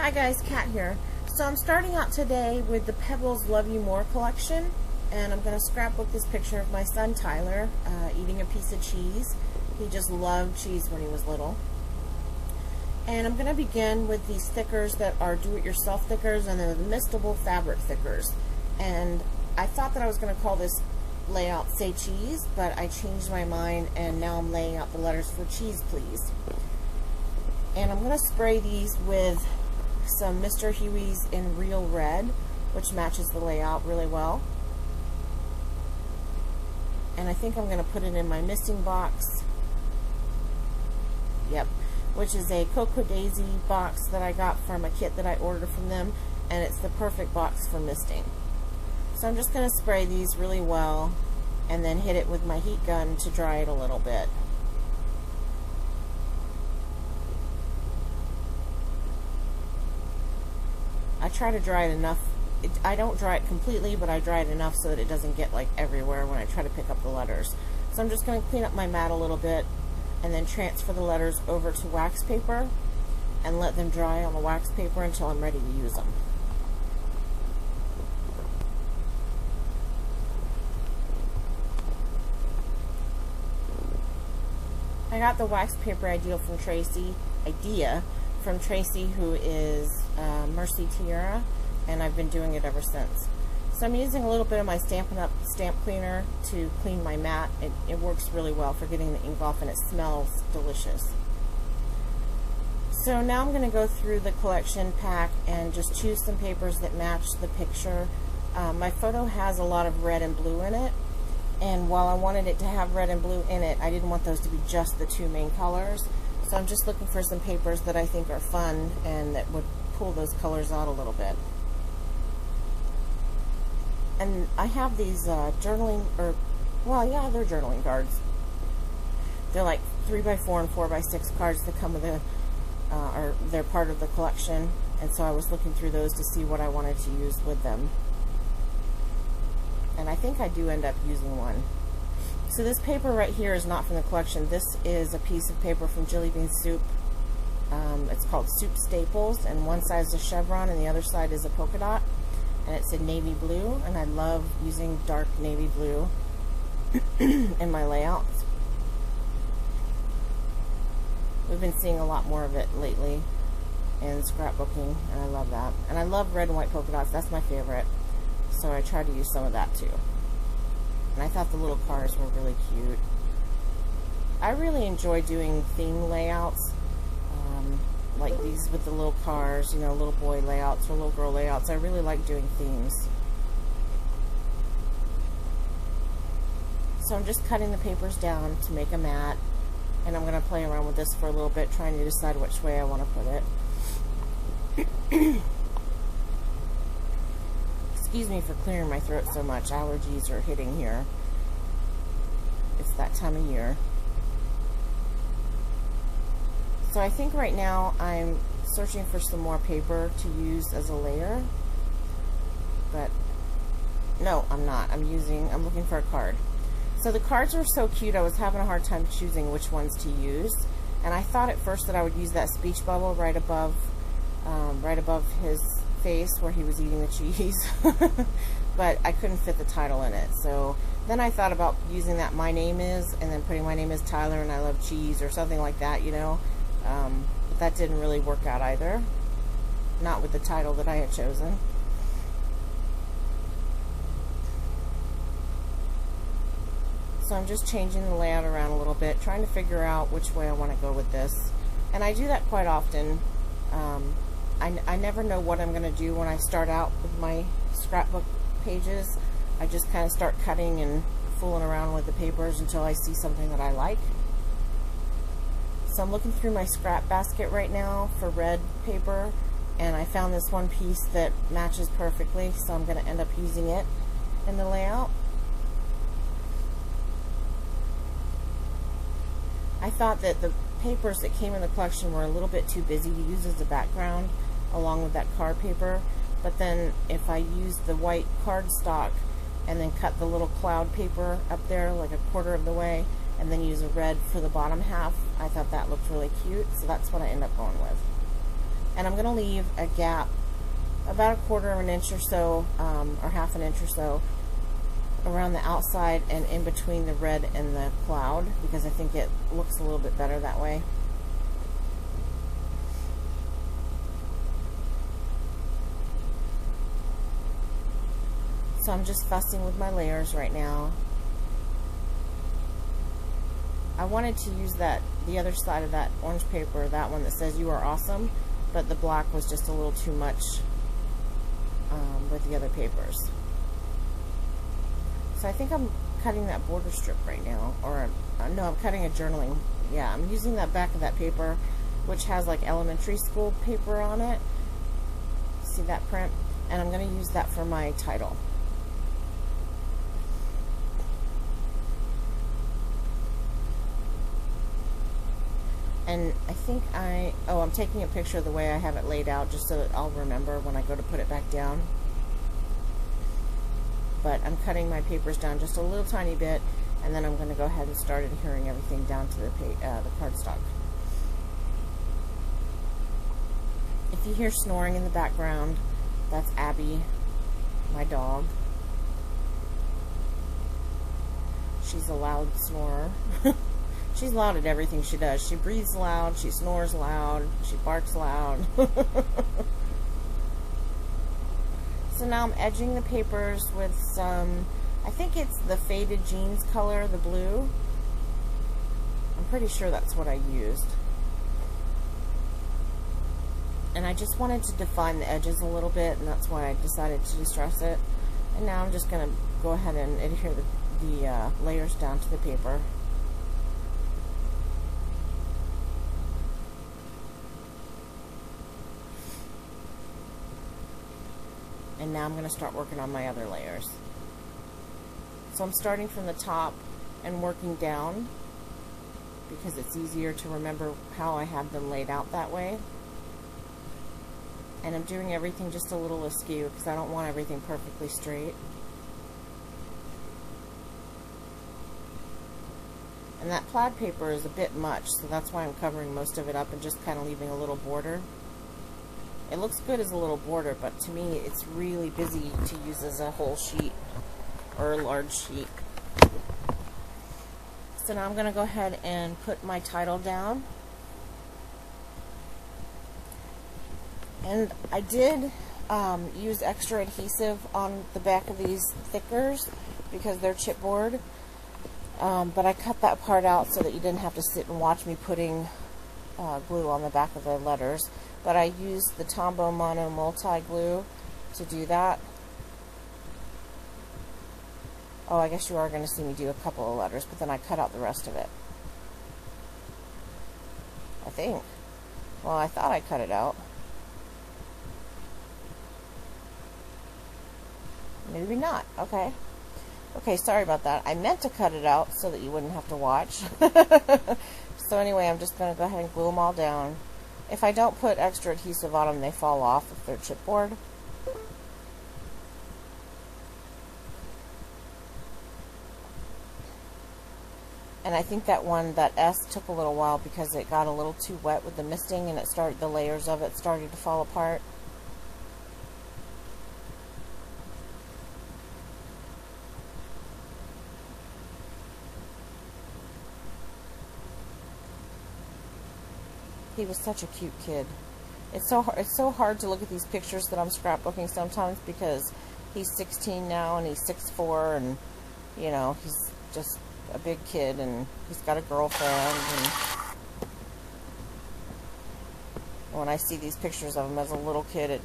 Hi guys, Kat here. So I'm starting out today with the Pebbles Love You More collection, and I'm going to scrapbook this picture of my son Tyler eating a piece of cheese. He just loved cheese when he was little. And I'm going to begin with these thickers that are do-it-yourself thickers, and they're the Mistable fabric thickers. And I thought that I was going to call this layout Say Cheese, but I changed my mind and now I'm laying out the letters for Cheese Please. And I'm going to spray these with some Mr. Huey's in Real Red, which matches the layout really well. And I think I'm going to put it in my misting box. Yep, which is a Cocoa Daisy box that I got from a kit that I ordered from them, and it's the perfect box for misting. So I'm just going to spray these really well and then hit it with my heat gun to dry it a little bit. I try to dry it enough. I don't dry it completely, but I dry it enough so that it doesn't get like everywhere when I try to pick up the letters. So I'm just going to clean up my mat a little bit and then transfer the letters over to wax paper and let them dry on the wax paper until I'm ready to use them. I got the wax paper idea from Tracy, who is Mercy Tiara, and I've been doing it ever since. So I'm using a little bit of my Stampin' Up! Stamp cleaner to clean my mat. It works really well for getting the ink off, and it smells delicious. So now I'm going to go through the collection pack and just choose some papers that match the picture. My photo has a lot of red and blue in it, and while I wanted it to have red and blue in it, I didn't want those to be just the two main colors. So I'm just looking for some papers that I think are fun and that would pull those colors out a little bit. And I have these journaling, they're journaling cards. They're like 3x4 and 4x6 cards that come with they're part of the collection. And so I was looking through those to see what I wanted to use with them. And I think I do end up using one. So this paper right here is not from the collection. This is a piece of paper from Jelly Bean Soup. It's called Soup Staples, and one side is a chevron and the other side is a polka dot. And it's in navy blue, and I love using dark navy blue in my layouts. We've been seeing a lot more of it lately in scrapbooking, and I love that. And I love red and white polka dots. That's my favorite. So I try to use some of that too. And I thought the little cars were really cute. I really enjoy doing theme layouts, like these with the little cars, little boy layouts or little girl layouts. I really like doing themes. So I'm just cutting the papers down to make a mat, and I'm going to play around with this for a little bit, trying to decide which way I want to put it. Excuse me for clearing my throat so much. Allergies are hitting here. It's that time of year. So I think right now I'm searching for some more paper to use as a layer. But no, I'm not. I'm looking for a card. So the cards are so cute, I was having a hard time choosing which ones to use. And I thought at first that I would use that speech bubble right above his face where he was eating the cheese. But I couldn't fit the title in it. So then I thought about using that My Name Is, and then putting My Name Is Tyler and I Love Cheese or something like that, but that didn't really work out either. Not with the title that I had chosen. So I'm just changing the layout around a little bit, trying to figure out which way I want to go with this. And I do that quite often. I never know what I'm going to do when I start out with my scrapbook pages. I just kind of start cutting and fooling around with the papers until I see something that I like. So I'm looking through my scrap basket right now for red paper, and I found this one piece that matches perfectly, so I'm going to end up using it in the layout. I thought that the papers that came in the collection were a little bit too busy to use as a background along with that card paper, but then if I use the white cardstock and then cut the little cloud paper up there like a quarter of the way and then use a red for the bottom half, I thought that looked really cute, so that's what I end up going with. And I'm going to leave a gap about 1/4 of an inch or so, or 1/2 an inch or so, around the outside and in between the red and the cloud, because I think it looks a little bit better that way. So I'm just fussing with my layers right now. I wanted to use the other side of that orange paper, that one that says "You are awesome," but the black was just a little too much with the other papers. So I think I'm cutting that border strip right now, or no, I'm cutting a journaling. Yeah, I'm using that back of that paper, which has like elementary school paper on it. See that print? And I'm going to use that for my title. And I think I'm taking a picture of the way I have it laid out just so that I'll remember when I go to put it back down. But I'm cutting my papers down just a little tiny bit, and then I'm going to go ahead and start adhering everything down to the cardstock. If you hear snoring in the background, that's Abby, my dog. She's a loud snorer. She's loud at everything she does. She breathes loud, she snores loud, she barks loud. So now I'm edging the papers with some, I think it's the Faded Jeans color, the blue. I'm pretty sure that's what I used. And I just wanted to define the edges a little bit, and that's why I decided to distress it. And now I'm just going to go ahead and adhere the layers down to the paper. And now I'm going to start working on my other layers. So I'm starting from the top and working down because it's easier to remember how I have them laid out that way. And I'm doing everything just a little askew because I don't want everything perfectly straight. And that plaid paper is a bit much, so that's why I'm covering most of it up and just kind of leaving a little border. It looks good as a little border, but to me it's really busy to use as a whole sheet or a large sheet. So now I'm going to go ahead and put my title down. And I did use extra adhesive on the back of these thickers because they're chipboard. But I cut that part out so that you didn't have to sit and watch me putting glue on the back of the letters. But I used the Tombow Mono Multi Glue to do that. Oh, I guess you are going to see me do a couple of letters, but then I cut out the rest of it. I think. Well, I thought I cut it out. Maybe not. Okay. Okay, sorry about that. I meant to cut it out so that you wouldn't have to watch. So anyway, I'm just going to go ahead and glue them all down. If I don't put extra adhesive on them, they fall off if they're chipboard. And I think that S took a little while because it got a little too wet with the misting and the layers of it started to fall apart. He was such a cute kid. It's so hard to look at these pictures that I'm scrapbooking sometimes because he's 16 now and he's 6'4", and you know, he's just a big kid and he's got a girlfriend, and when I see these pictures of him as a little kid, it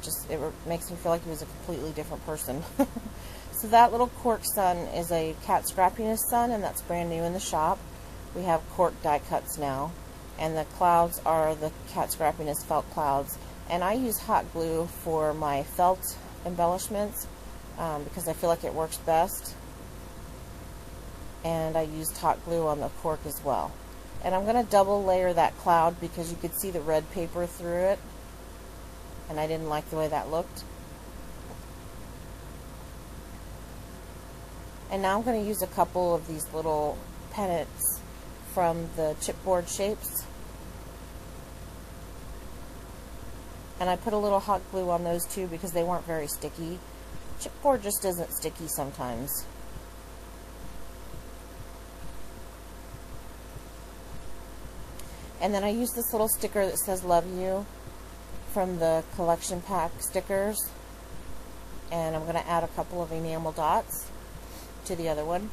makes me feel like he was a completely different person. So that little cork sun is a Cat Scrappiness sun, and that's brand new in the shop. We have cork die cuts now. And the clouds are the Cat Scrappiness felt clouds. And I use hot glue for my felt embellishments because I feel like it works best. And I used hot glue on the cork as well. And I'm going to double layer that cloud because you could see the red paper through it. And I didn't like the way that looked. And now I'm going to use a couple of these little pennants from the chipboard shapes. And I put a little hot glue on those too because they weren't very sticky. Chipboard just isn't sticky sometimes. And then I use this little sticker that says "Love You" from the collection pack stickers. And I'm going to add a couple of enamel dots to the other one.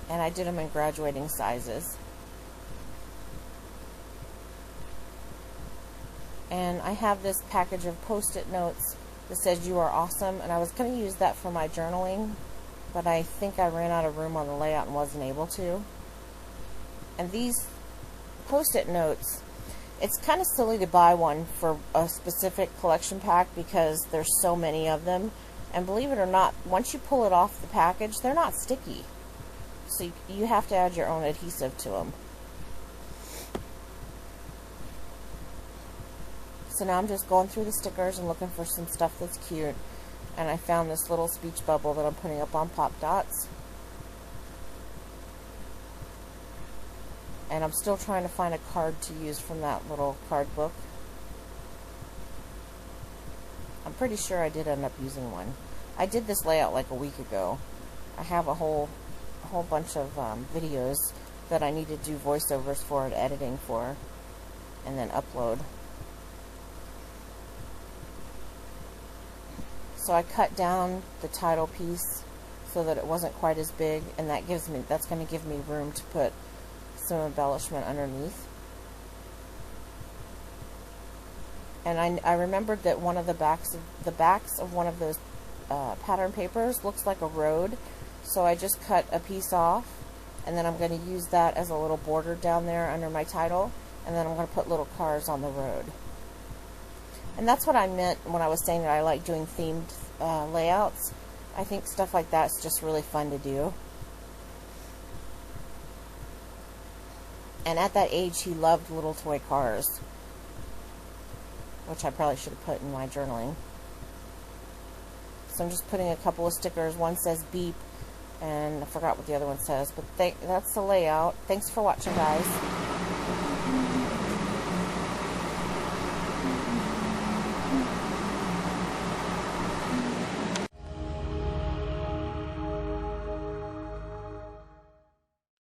And I did them in graduating sizes. And I have this package of post-it notes that says "You are awesome," and I was going to use that for my journaling, but I think I ran out of room on the layout and wasn't able to. And these post-it notes, it's kind of silly to buy one for a specific collection pack because there's so many of them, and believe it or not, once you pull it off the package, they're not sticky. So you have to add your own adhesive to them. So now I'm just going through the stickers and looking for some stuff that's cute. And I found this little speech bubble that I'm putting up on Pop Dots. And I'm still trying to find a card to use from that little card book. I'm pretty sure I did end up using one. I did this layout like a week ago. I have a whole bunch of videos that I need to do voiceovers for and editing for, and then upload. So I cut down the title piece so that it wasn't quite as big, and that's going to give me room to put some embellishment underneath. And I remembered that one of the backs of one of those pattern papers looks like a road, so I just cut a piece off, and then I'm going to use that as a little border down there under my title, and then I'm going to put little cars on the road. And that's what I meant when I was saying that I like doing themed layouts. I think stuff like that's just really fun to do. And at that age, he loved little toy cars, which I probably should have put in my journaling. So I'm just putting a couple of stickers. One says "beep," and I forgot what the other one says, but that's the layout. Thanks for watching, guys.